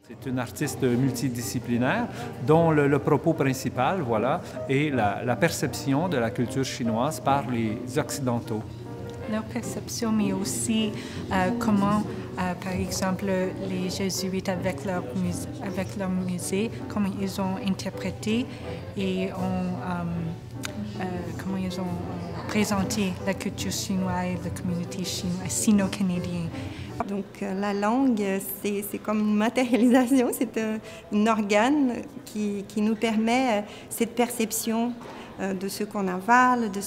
C'est une artiste multidisciplinaire dont le propos principal est la perception de la culture chinoise par les Occidentaux. Leur perception, mais aussi comment, par exemple, les jésuites avec leur musée, comment ils ont interprété et comment ils ont présenté la culture chinoise et la communauté chinoise, sino-canadienne. Donc la langue, c'est comme une matérialisation, c'est un organe qui nous permet cette perception de ce qu'on avale, de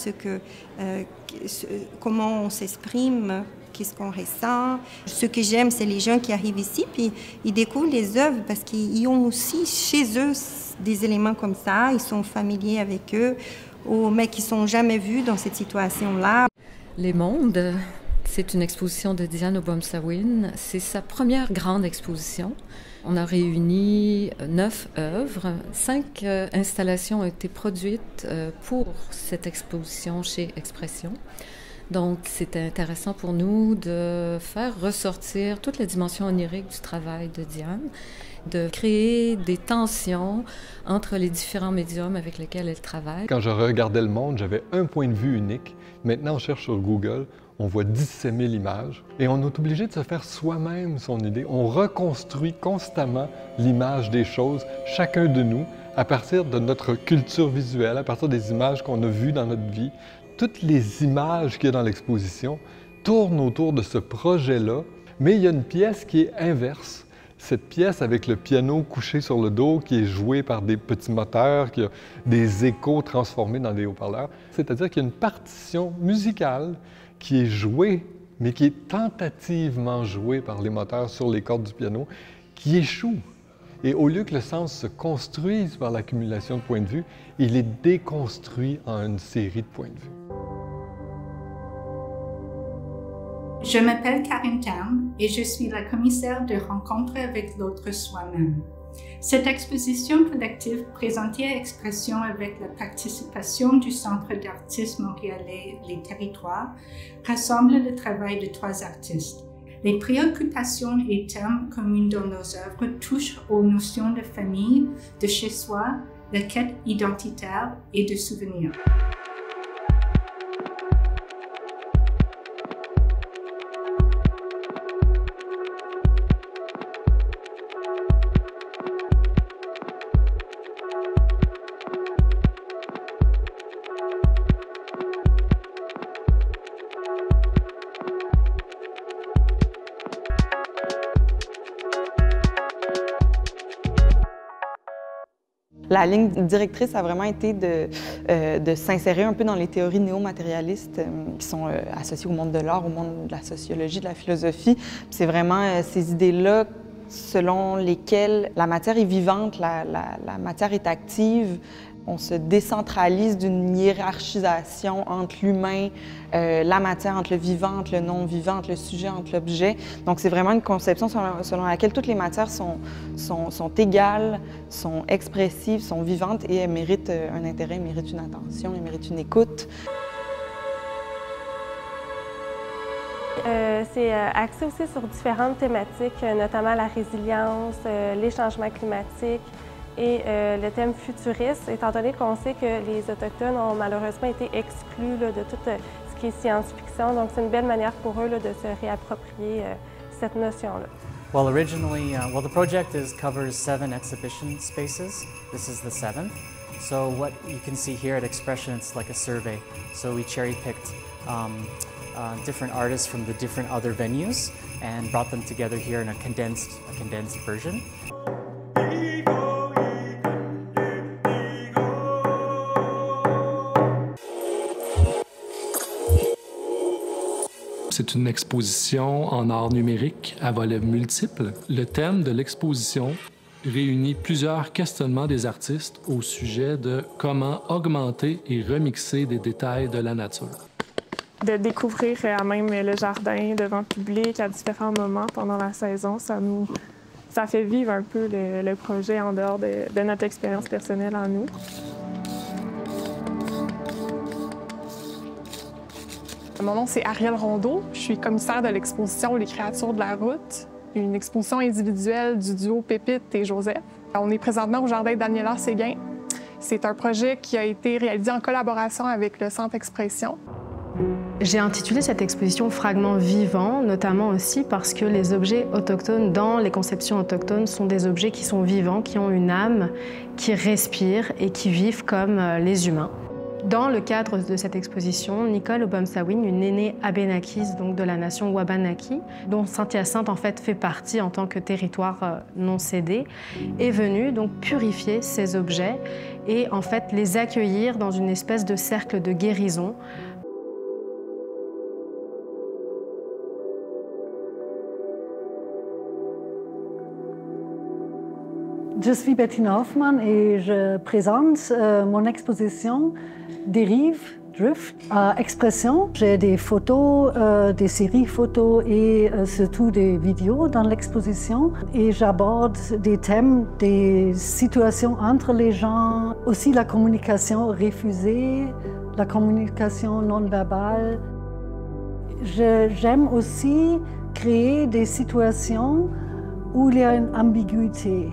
comment on s'exprime, qu'est-ce qu'on ressent. Ce que j'aime, c'est les gens qui arrivent ici, puis ils découvrent les œuvres parce qu'ils ont aussi chez eux des éléments comme ça, ils sont familiers avec eux, mais qui ne sont jamais vus dans cette situation-là. Les mondes, c'est une exposition de Diane Obomsawin. C'est sa première grande exposition. On a réuni 9 œuvres. 5 installations ont été produites pour cette exposition chez Expression. Donc, c'était intéressant pour nous de faire ressortir toute la dimension onirique du travail de Diane, de créer des tensions entre les différents médiums avec lesquels elle travaille. Quand je regardais le monde, j'avais un point de vue unique. Maintenant, on cherche sur Google, on voit 17 000 images et on est obligé de se faire soi-même son idée. On reconstruit constamment l'image des choses, chacun de nous, à partir de notre culture visuelle, à partir des images qu'on a vues dans notre vie. Toutes les images qu'il y a dans l'exposition tournent autour de ce projet-là, mais il y a une pièce qui est inverse. Cette pièce avec le piano couché sur le dos, qui est joué par des petits moteurs, qui a des échos transformés dans des haut-parleurs. C'est-à-dire qu'il y a une partition musicale qui est jouée, mais qui est tentativement jouée par les moteurs sur les cordes du piano, qui échoue. Et au lieu que le sens se construise par l'accumulation de points de vue, il est déconstruit en une série de points de vue. Je m'appelle Karine Tam et je suis la commissaire de Rencontre avec l'autre soi-même. Cette exposition collective présentée à Expression avec la participation du Centre d'artistes montréalais Les Territoires rassemble le travail de 3 artistes. Les préoccupations et thèmes communs dans nos œuvres touchent aux notions de famille, de chez-soi, de quête identitaire et de souvenir. La ligne directrice a vraiment été de s'insérer un peu dans les théories néo-matérialistes qui sont associées au monde de l'art, au monde de la sociologie, de la philosophie. C'est vraiment ces idées-là selon lesquelles la matière est vivante, la matière est active. On se décentralise d'une hiérarchisation entre l'humain, la matière, entre le vivant, entre le non-vivant, entre le sujet, entre l'objet. Donc c'est vraiment une conception selon laquelle toutes les matières sont égales, sont expressives, sont vivantes et elles méritent un intérêt, elles méritent une attention, elles méritent une écoute. C'est axé aussi sur différentes thématiques, notamment la résilience, les changements climatiques, et le thème futuriste, étant donné qu'on sait que les Autochtones ont malheureusement été exclus de tout ce qui est science-fiction. Donc, c'est une belle manière pour eux de se réapproprier cette notion-là. Well, originally, the project covers 7 exhibition spaces. This is the 7th. So what you can see here at Expression, it's like a survey. So we cherry-picked different artists from the different other venues and brought them together here in a condensed version. C'est une exposition en art numérique à volets multiples. Le thème de l'exposition réunit plusieurs questionnements des artistes au sujet de comment augmenter et remixer des détails de la nature. De découvrir même le jardin devant le public à différents moments pendant la saison, ça fait vivre un peu le projet en dehors de notre expérience personnelle en nous. Mon nom, c'est Ariel Rondeau. Je suis commissaire de l'exposition Les créatures de la route. une exposition individuelle du duo Pépite et Joseph. On est présentement au Jardin Daniela Séguin. C'est un projet qui a été réalisé en collaboration avec le Centre Expression. J'ai intitulé cette exposition « Fragments vivants », notamment aussi parce que les objets autochtones dans les conceptions autochtones sont des objets qui sont vivants, qui ont une âme, qui respirent et qui vivent comme les humains. Dans le cadre de cette exposition, Nicole Obomsawin, une aînée Abénakis, donc de la nation Wabanaki, dont Saint-Hyacinthe en fait fait partie en tant que territoire non cédé, est venue donc purifier ces objets et en fait les accueillir dans une espèce de cercle de guérison. Je suis Bettina Hoffmann et je présente mon exposition Dérive, Drift, Expression. J'ai des photos, des séries photos et surtout des vidéos dans l'exposition. Et j'aborde des thèmes, des situations entre les gens, aussi la communication refusée, la communication non-verbale. J'aime aussi créer des situations où il y a une ambiguïté.